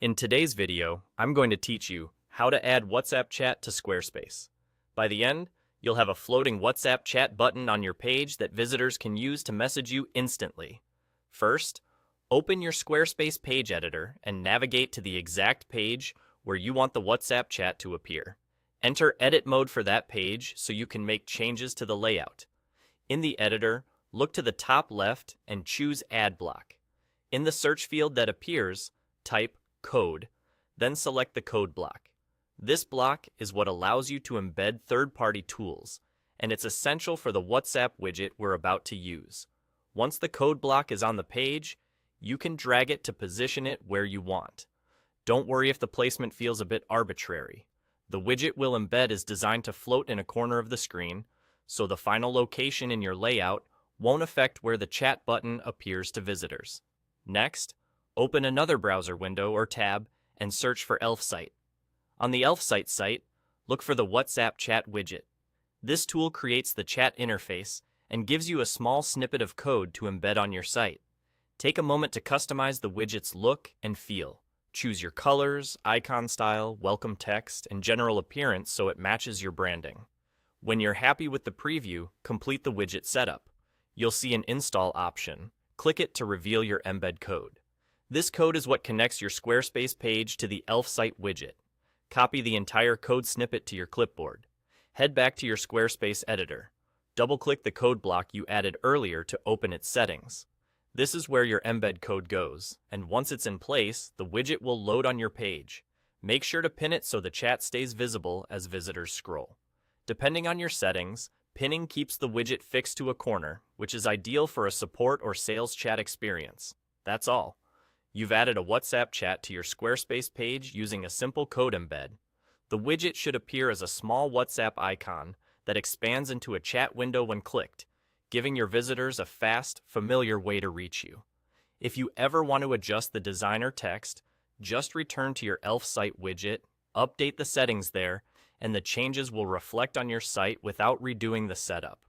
In today's video, I'm going to teach you how to add WhatsApp chat to Squarespace. By the end, you'll have a floating WhatsApp chat button on your page that visitors can use to message you instantly. First, open your Squarespace page editor and navigate to the exact page where you want the WhatsApp chat to appear. Enter edit mode for that page so you can make changes to the layout. In the editor, look to the top left and choose Add Block. In the search field that appears, type code, then select the code block. This block is what allows you to embed third-party tools, and it's essential for the WhatsApp widget we're about to use. Once the code block is on the page, you can drag it to position it where you want. Don't worry if the placement feels a bit arbitrary. The widget we'll embed is designed to float in a corner of the screen, so the final location in your layout won't affect where the chat button appears to visitors. Next, open another browser window or tab and search for Elfsight. On the Elfsight site, look for the WhatsApp chat widget. This tool creates the chat interface and gives you a small snippet of code to embed on your site. Take a moment to customize the widget's look and feel. Choose your colors, icon style, welcome text, and general appearance so it matches your branding. When you're happy with the preview, complete the widget setup. You'll see an install option. Click it to reveal your embed code. This code is what connects your Squarespace page to the Elfsight widget. Copy the entire code snippet to your clipboard. Head back to your Squarespace editor. Double-click the code block you added earlier to open its settings. This is where your embed code goes, and once it's in place, the widget will load on your page. Make sure to pin it so the chat stays visible as visitors scroll. Depending on your settings, pinning keeps the widget fixed to a corner, which is ideal for a support or sales chat experience. That's all. You've added a WhatsApp chat to your Squarespace page using a simple code embed. The widget should appear as a small WhatsApp icon that expands into a chat window when clicked, giving your visitors a fast, familiar way to reach you. If you ever want to adjust the design or text, just return to your Elfsight widget, update the settings there, and the changes will reflect on your site without redoing the setup.